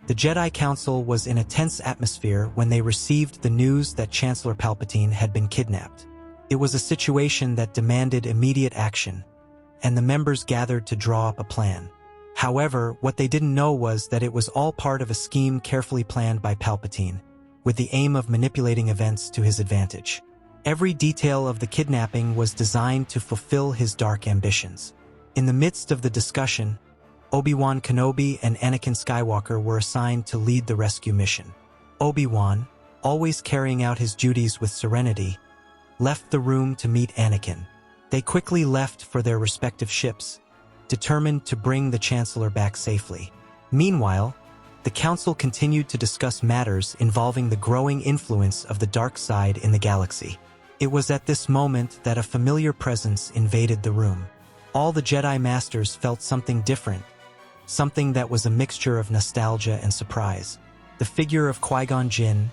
The Jedi Council was in a tense atmosphere when they received the news that Chancellor Palpatine had been kidnapped. It was a situation that demanded immediate action, and the members gathered to draw up a plan. However, what they didn't know was that it was all part of a scheme carefully planned by Palpatine, with the aim of manipulating events to his advantage. Every detail of the kidnapping was designed to fulfill his dark ambitions. In the midst of the discussion, Obi-Wan Kenobi and Anakin Skywalker were assigned to lead the rescue mission. Obi-Wan, always carrying out his duties with serenity, left the room to meet Anakin. They quickly left for their respective ships, determined to bring the Chancellor back safely. Meanwhile, the Council continued to discuss matters involving the growing influence of the dark side in the galaxy. It was at this moment that a familiar presence invaded the room. All the Jedi Masters felt something different, something that was a mixture of nostalgia and surprise. The figure of Qui-Gon Jinn,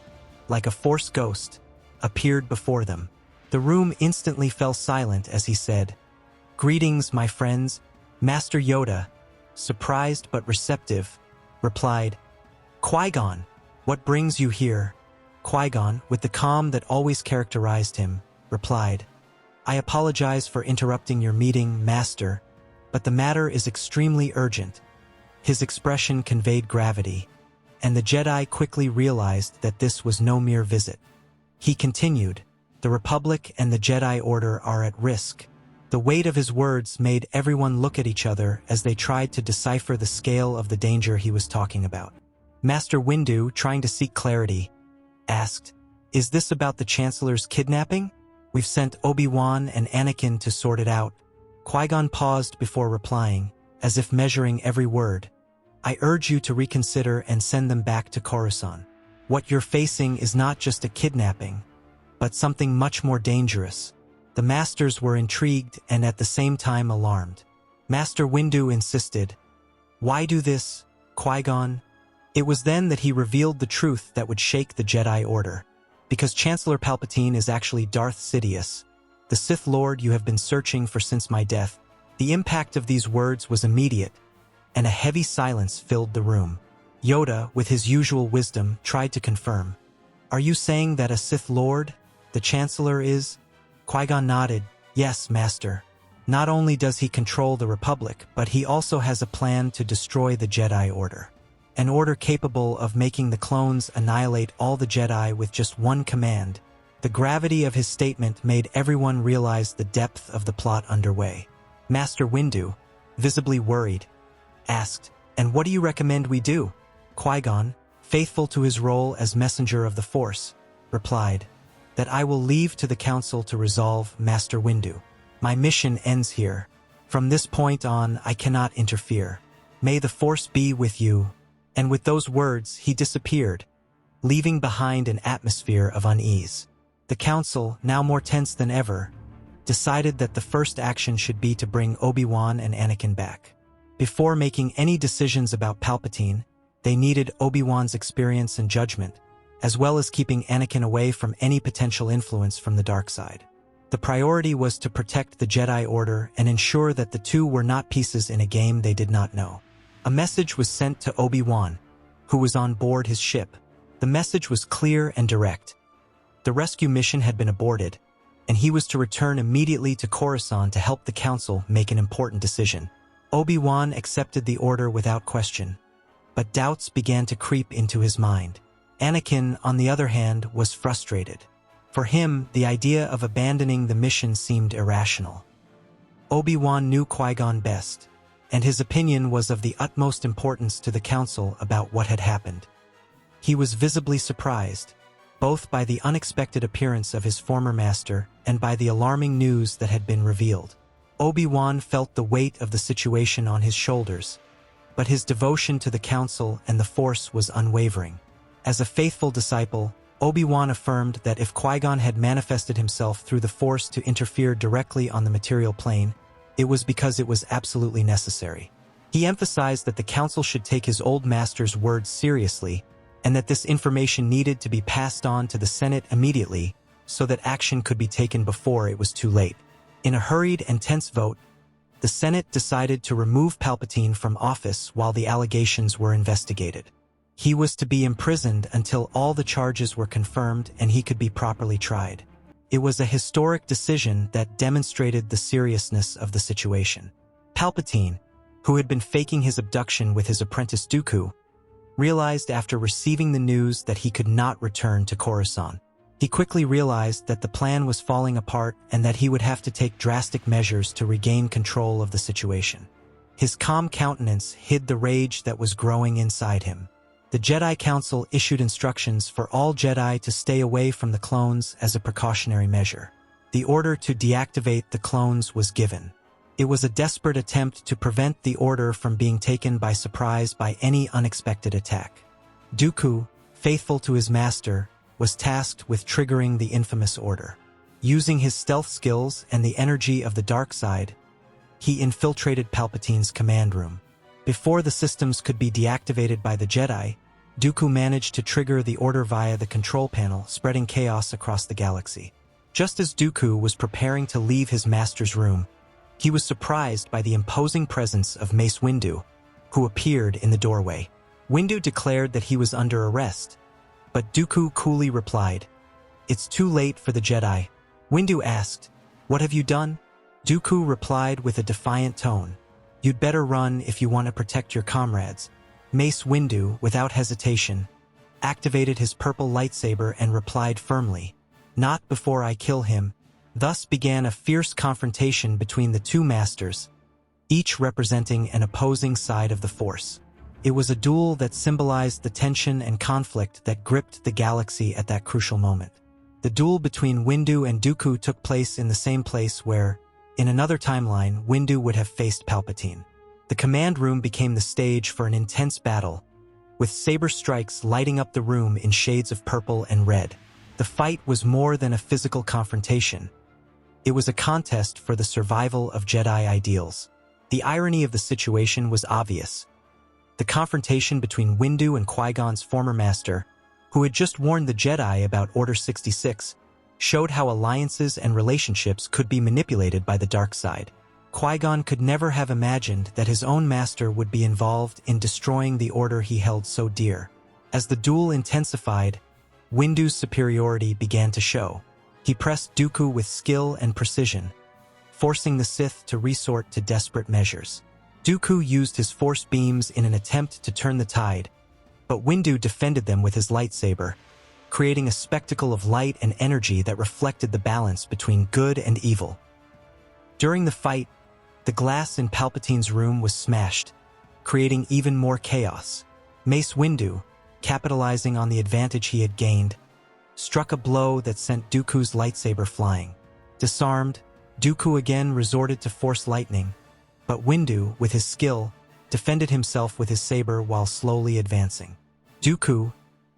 like a Force ghost, appeared before them. The room instantly fell silent as he said, "Greetings, my friends." Master Yoda, surprised but receptive, replied, "Qui-Gon, what brings you here?" Qui-Gon, with the calm that always characterized him, replied, "I apologize for interrupting your meeting, Master, but the matter is extremely urgent." His expression conveyed gravity, and the Jedi quickly realized that this was no mere visit. He continued, "The Republic and the Jedi Order are at risk." The weight of his words made everyone look at each other as they tried to decipher the scale of the danger he was talking about. Master Windu, trying to seek clarity, asked, "Is this about the Chancellor's kidnapping? We've sent Obi-Wan and Anakin to sort it out." Qui-Gon paused before replying, as if measuring every word. "I urge you to reconsider and send them back to Coruscant. What you're facing is not just a kidnapping, but something much more dangerous." The Masters were intrigued and at the same time alarmed. Master Windu insisted, "Why do this, Qui-Gon?" It was then that he revealed the truth that would shake the Jedi Order. Because Chancellor Palpatine is actually Darth Sidious, the Sith Lord you have been searching for since my death. The impact of these words was immediate, and a heavy silence filled the room. Yoda, with his usual wisdom, tried to confirm. "Are you saying that a Sith Lord, the Chancellor, is?" Qui-Gon nodded, "Yes, Master. Not only does he control the Republic, but he also has a plan to destroy the Jedi Order. An order capable of making the clones annihilate all the Jedi with just one command." The gravity of his statement made everyone realize the depth of the plot underway. Master Windu, visibly worried, asked, "And what do you recommend we do?" Qui-Gon, faithful to his role as messenger of the Force, replied, "That I will leave to the Council to resolve, Master Windu. My mission ends here. From this point on, I cannot interfere. May the Force be with you." And with those words, he disappeared, leaving behind an atmosphere of unease. The Council, now more tense than ever, decided that the first action should be to bring Obi-Wan and Anakin back. Before making any decisions about Palpatine, they needed Obi-Wan's experience and judgment, as well as keeping Anakin away from any potential influence from the dark side. The priority was to protect the Jedi Order and ensure that the two were not pieces in a game they did not know. A message was sent to Obi-Wan, who was on board his ship. The message was clear and direct. The rescue mission had been aborted, and he was to return immediately to Coruscant to help the Council make an important decision. Obi-Wan accepted the order without question, but doubts began to creep into his mind. Anakin, on the other hand, was frustrated. For him, the idea of abandoning the mission seemed irrational. Obi-Wan knew Qui-Gon best, and his opinion was of the utmost importance to the Council about what had happened. He was visibly surprised, both by the unexpected appearance of his former master and by the alarming news that had been revealed. Obi-Wan felt the weight of the situation on his shoulders, but his devotion to the Council and the Force was unwavering. As a faithful disciple, Obi-Wan affirmed that if Qui-Gon had manifested himself through the Force to interfere directly on the material plane, it was because it was absolutely necessary. He emphasized that the Council should take his old master's words seriously, and that this information needed to be passed on to the Senate immediately so that action could be taken before it was too late. In a hurried and tense vote, the Senate decided to remove Palpatine from office while the allegations were investigated. He was to be imprisoned until all the charges were confirmed and he could be properly tried. It was a historic decision that demonstrated the seriousness of the situation. Palpatine, who had been faking his abduction with his apprentice Dooku, realized after receiving the news that he could not return to Coruscant. He quickly realized that the plan was falling apart and that he would have to take drastic measures to regain control of the situation. His calm countenance hid the rage that was growing inside him. The Jedi Council issued instructions for all Jedi to stay away from the clones as a precautionary measure. The order to deactivate the clones was given. It was a desperate attempt to prevent the order from being taken by surprise by any unexpected attack. Dooku, faithful to his master, was tasked with triggering the infamous order. Using his stealth skills and the energy of the dark side, he infiltrated Palpatine's command room. Before the systems could be deactivated by the Jedi, Dooku managed to trigger the order via the control panel, spreading chaos across the galaxy. Just as Dooku was preparing to leave his master's room, he was surprised by the imposing presence of Mace Windu, who appeared in the doorway. Windu declared that he was under arrest, but Dooku coolly replied, "It's too late for the Jedi." Windu asked, "What have you done?" Dooku replied with a defiant tone, "You'd better run if you want to protect your comrades." Mace Windu, without hesitation, activated his purple lightsaber and replied firmly, "Not before I kill him." Thus began a fierce confrontation between the two masters, each representing an opposing side of the Force. It was a duel that symbolized the tension and conflict that gripped the galaxy at that crucial moment. The duel between Windu and Dooku took place in the same place where, in another timeline, Windu would have faced Palpatine. The command room became the stage for an intense battle, with saber strikes lighting up the room in shades of purple and red. The fight was more than a physical confrontation. It was a contest for the survival of Jedi ideals. The irony of the situation was obvious. The confrontation between Windu and Qui-Gon's former master, who had just warned the Jedi about Order 66, showed how alliances and relationships could be manipulated by the dark side. Qui-Gon could never have imagined that his own master would be involved in destroying the order he held so dear. As the duel intensified, Windu's superiority began to show. He pressed Dooku with skill and precision, forcing the Sith to resort to desperate measures. Dooku used his force beams in an attempt to turn the tide, but Windu defended them with his lightsaber, creating a spectacle of light and energy that reflected the balance between good and evil. During the fight, the glass in Palpatine's room was smashed, creating even more chaos. Mace Windu, capitalizing on the advantage he had gained, struck a blow that sent Dooku's lightsaber flying. Disarmed, Dooku again resorted to force lightning, but Windu, with his skill, defended himself with his saber while slowly advancing. Dooku,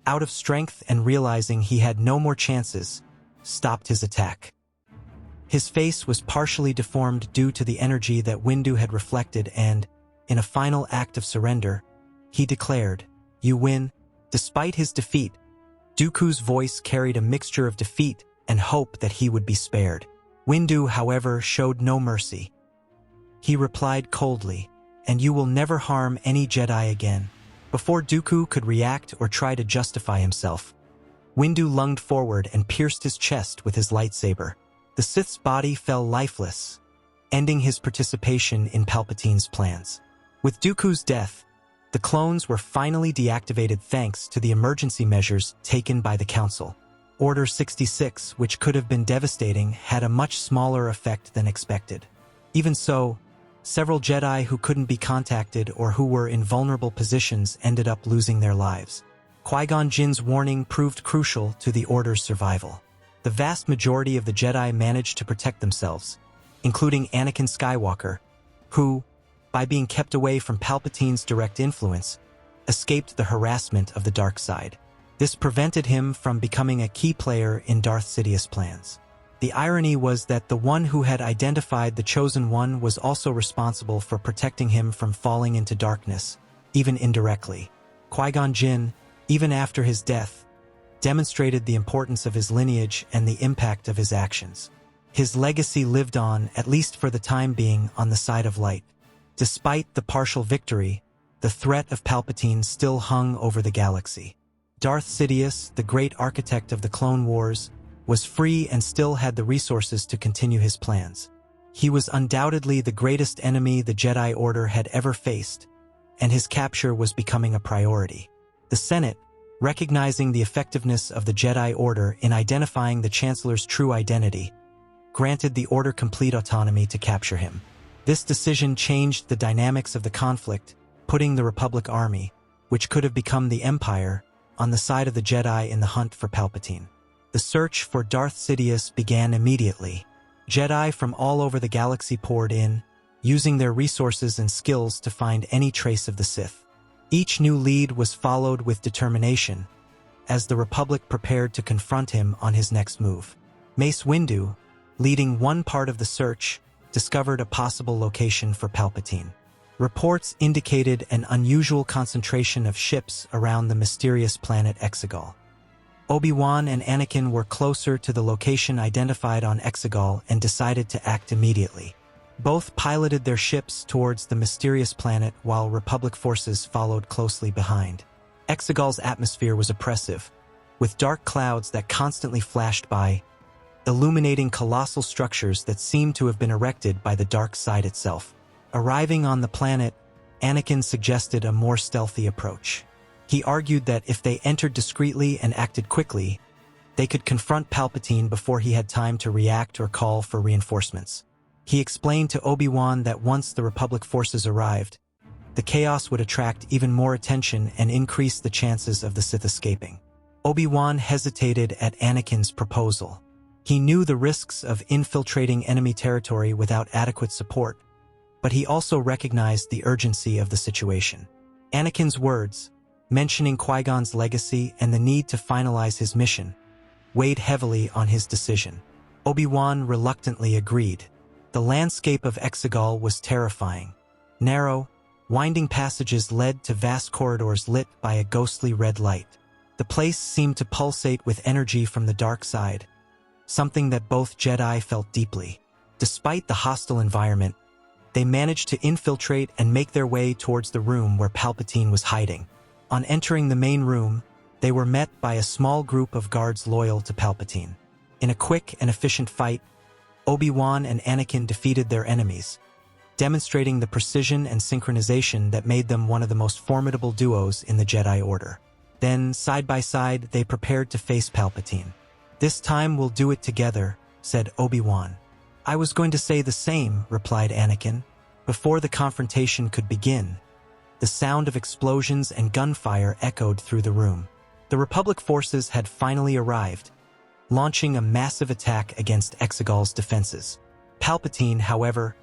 out of strength and realizing he had no more chances, stopped his attack. His face was partially deformed due to the energy that Windu had reflected and, in a final act of surrender, he declared, "You win." Despite his defeat, Dooku's voice carried a mixture of defeat and hope that he would be spared. Windu, however, showed no mercy. He replied coldly, "And you will never harm any Jedi again." Before Dooku could react or try to justify himself, Windu lunged forward and pierced his chest with his lightsaber. The Sith's body fell lifeless, ending his participation in Palpatine's plans. With Dooku's death, the clones were finally deactivated thanks to the emergency measures taken by the Council. Order 66, which could have been devastating, had a much smaller effect than expected. Even so, several Jedi who couldn't be contacted or who were in vulnerable positions ended up losing their lives. Qui-Gon Jinn's warning proved crucial to the Order's survival. The vast majority of the Jedi managed to protect themselves, including Anakin Skywalker, who, by being kept away from Palpatine's direct influence, escaped the harassment of the dark side. This prevented him from becoming a key player in Darth Sidious' plans. The irony was that the one who had identified the Chosen One was also responsible for protecting him from falling into darkness, even indirectly. Qui-Gon Jinn, even after his death, demonstrated the importance of his lineage and the impact of his actions. His legacy lived on, at least for the time being, on the side of light. Despite the partial victory, the threat of Palpatine still hung over the galaxy. Darth Sidious, the great architect of the Clone Wars, was free and still had the resources to continue his plans. He was undoubtedly the greatest enemy the Jedi Order had ever faced, and his capture was becoming a priority. The Senate, recognizing the effectiveness of the Jedi Order in identifying the Chancellor's true identity, granted the Order complete autonomy to capture him. This decision changed the dynamics of the conflict, putting the Republic Army, which could have become the Empire, on the side of the Jedi in the hunt for Palpatine. The search for Darth Sidious began immediately. Jedi from all over the galaxy poured in, using their resources and skills to find any trace of the Sith. Each new lead was followed with determination, as the Republic prepared to confront him on his next move. Mace Windu, leading one part of the search, discovered a possible location for Palpatine. Reports indicated an unusual concentration of ships around the mysterious planet Exegol. Obi-Wan and Anakin were closer to the location identified on Exegol and decided to act immediately. Both piloted their ships towards the mysterious planet while Republic forces followed closely behind. Exegol's atmosphere was oppressive, with dark clouds that constantly flashed by, illuminating colossal structures that seemed to have been erected by the dark side itself. Arriving on the planet, Anakin suggested a more stealthy approach. He argued that if they entered discreetly and acted quickly, they could confront Palpatine before he had time to react or call for reinforcements. He explained to Obi-Wan that once the Republic forces arrived, the chaos would attract even more attention and increase the chances of the Sith escaping. Obi-Wan hesitated at Anakin's proposal. He knew the risks of infiltrating enemy territory without adequate support, but he also recognized the urgency of the situation. Anakin's words, mentioning Qui-Gon's legacy and the need to finalize his mission, weighed heavily on his decision. Obi-Wan reluctantly agreed. The landscape of Exegol was terrifying. Narrow, winding passages led to vast corridors lit by a ghostly red light. The place seemed to pulsate with energy from the dark side, something that both Jedi felt deeply. Despite the hostile environment, they managed to infiltrate and make their way towards the room where Palpatine was hiding. On entering the main room, they were met by a small group of guards loyal to Palpatine. In a quick and efficient fight, Obi-Wan and Anakin defeated their enemies, demonstrating the precision and synchronization that made them one of the most formidable duos in the Jedi Order. Then, side by side, they prepared to face Palpatine. "This time we'll do it together," said Obi-Wan. "I was going to say the same," replied Anakin. Before the confrontation could begin, the sound of explosions and gunfire echoed through the room. The Republic forces had finally arrived, launching a massive attack against Exegol's defenses. Palpatine, however,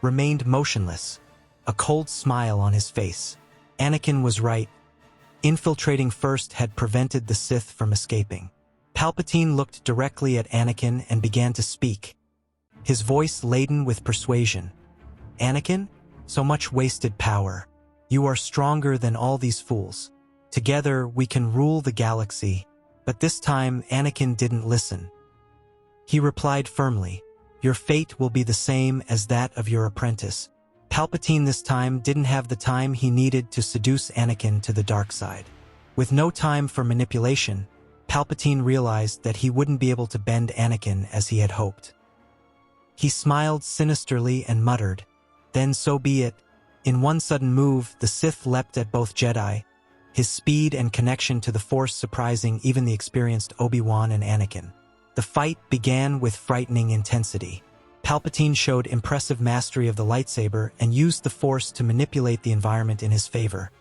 remained motionless, a cold smile on his face. Anakin was right. Infiltrating first had prevented the Sith from escaping. Palpatine looked directly at Anakin and began to speak, his voice laden with persuasion. "Anakin, so much wasted power. You are stronger than all these fools. Together we can rule the galaxy." But this time Anakin didn't listen. He replied firmly, "Your fate will be the same as that of your apprentice." Palpatine this time didn't have the time he needed to seduce Anakin to the dark side. With no time for manipulation, Palpatine realized that he wouldn't be able to bend Anakin as he had hoped. He smiled sinisterly and muttered, "Then so be it." In one sudden move, the Sith leapt at both Jedi, his speed and connection to the Force surprising even the experienced Obi-Wan and Anakin. The fight began with frightening intensity. Palpatine showed impressive mastery of the lightsaber and used the Force to manipulate the environment in his favor,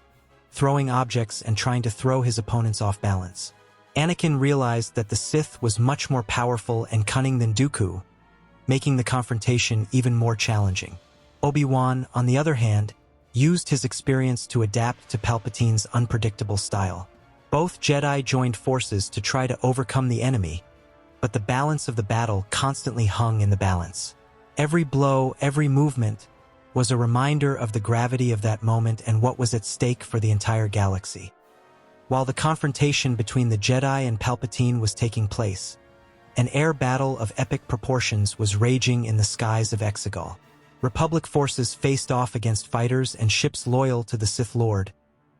throwing objects and trying to throw his opponents off balance. Anakin realized that the Sith was much more powerful and cunning than Dooku, making the confrontation even more challenging. Obi-Wan, on the other hand, used his experience to adapt to Palpatine's unpredictable style. Both Jedi joined forces to try to overcome the enemy, but the balance of the battle constantly hung in the balance. Every blow, every movement, was a reminder of the gravity of that moment and what was at stake for the entire galaxy. While the confrontation between the Jedi and Palpatine was taking place, an air battle of epic proportions was raging in the skies of Exegol. Republic forces faced off against fighters and ships loyal to the Sith Lord,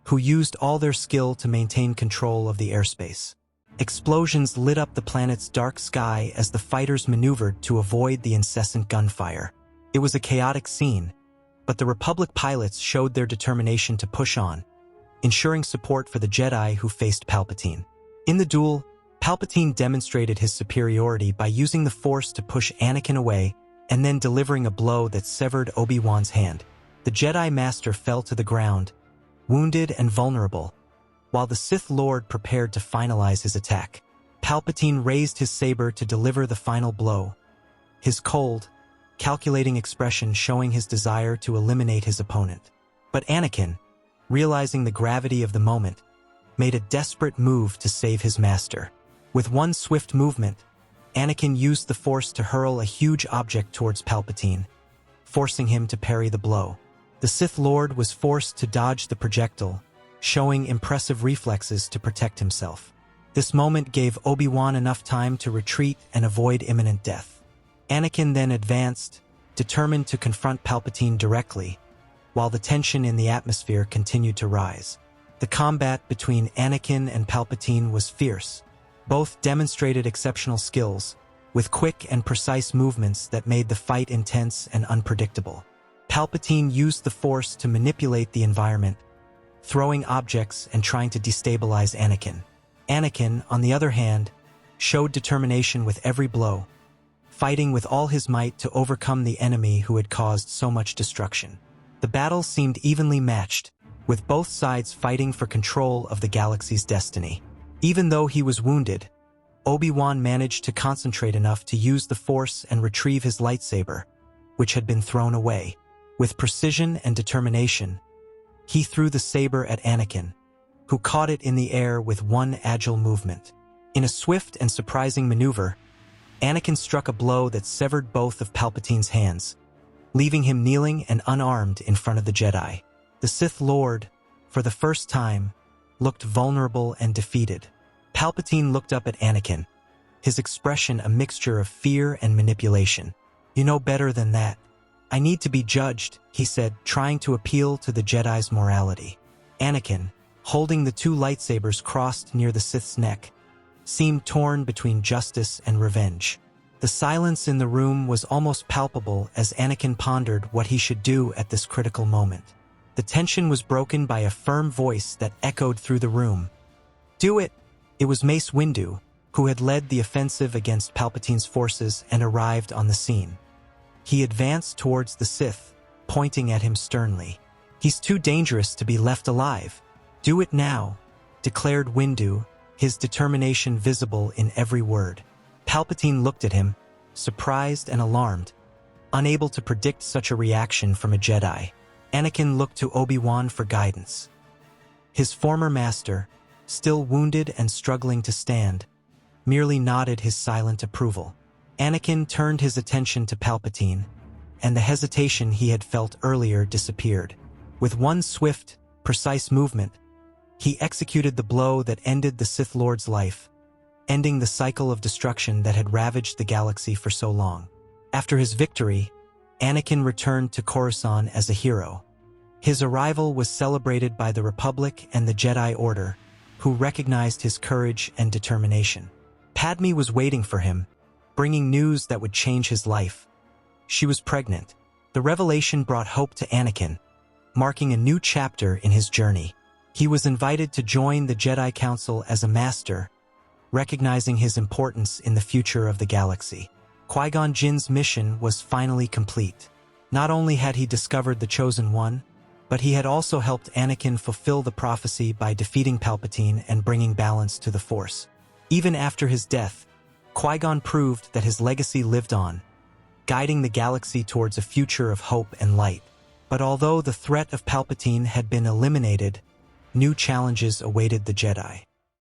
who used all their skill to maintain control of the airspace. Explosions lit up the planet's dark sky as the fighters maneuvered to avoid the incessant gunfire. It was a chaotic scene, but the Republic pilots showed their determination to push on, ensuring support for the Jedi who faced Palpatine. In the duel, Palpatine demonstrated his superiority by using the Force to push Anakin away and then delivering a blow that severed Obi-Wan's hand. The Jedi Master fell to the ground, wounded and vulnerable, while the Sith Lord prepared to finalize his attack. Palpatine raised his saber to deliver the final blow, his cold, calculating expression showing his desire to eliminate his opponent. But Anakin, realizing the gravity of the moment, made a desperate move to save his master. With one swift movement, Anakin used the Force to hurl a huge object towards Palpatine, forcing him to parry the blow. The Sith Lord was forced to dodge the projectile, showing impressive reflexes to protect himself. This moment gave Obi-Wan enough time to retreat and avoid imminent death. Anakin then advanced, determined to confront Palpatine directly, while the tension in the atmosphere continued to rise. The combat between Anakin and Palpatine was fierce. Both demonstrated exceptional skills, with quick and precise movements that made the fight intense and unpredictable. Palpatine used the Force to manipulate the environment, throwing objects and trying to destabilize Anakin. Anakin, on the other hand, showed determination with every blow, fighting with all his might to overcome the enemy who had caused so much destruction. The battle seemed evenly matched, with both sides fighting for control of the galaxy's destiny. Even though he was wounded, Obi-Wan managed to concentrate enough to use the Force and retrieve his lightsaber, which had been thrown away. With precision and determination, he threw the saber at Anakin, who caught it in the air with one agile movement. In a swift and surprising maneuver, Anakin struck a blow that severed both of Palpatine's hands, leaving him kneeling and unarmed in front of the Jedi. The Sith Lord, for the first time, looked vulnerable and defeated. Palpatine looked up at Anakin, his expression a mixture of fear and manipulation. "You know better than that. I need to be judged," he said, trying to appeal to the Jedi's morality. Anakin, holding the two lightsabers crossed near the Sith's neck, seemed torn between justice and revenge. The silence in the room was almost palpable as Anakin pondered what he should do at this critical moment. The tension was broken by a firm voice that echoed through the room. "Do it!" It was Mace Windu, who had led the offensive against Palpatine's forces and arrived on the scene. He advanced towards the Sith, pointing at him sternly. "He's too dangerous to be left alive. Do it now," declared Windu, his determination visible in every word. Palpatine looked at him, surprised and alarmed, unable to predict such a reaction from a Jedi. Anakin looked to Obi-Wan for guidance. His former master, still wounded and struggling to stand, merely nodded his silent approval. Anakin turned his attention to Palpatine, and the hesitation he had felt earlier disappeared. With one swift, precise movement, he executed the blow that ended the Sith Lord's life, ending the cycle of destruction that had ravaged the galaxy for so long. After his victory, Anakin returned to Coruscant as a hero. His arrival was celebrated by the Republic and the Jedi Order, who recognized his courage and determination. Padme was waiting for him, bringing news that would change his life. She was pregnant. The revelation brought hope to Anakin, marking a new chapter in his journey. He was invited to join the Jedi Council as a master, recognizing his importance in the future of the galaxy. Qui-Gon Jinn's mission was finally complete. Not only had he discovered the Chosen One, but he had also helped Anakin fulfill the prophecy by defeating Palpatine and bringing balance to the Force. Even after his death, Qui-Gon proved that his legacy lived on, guiding the galaxy towards a future of hope and light. But although the threat of Palpatine had been eliminated, new challenges awaited the Jedi.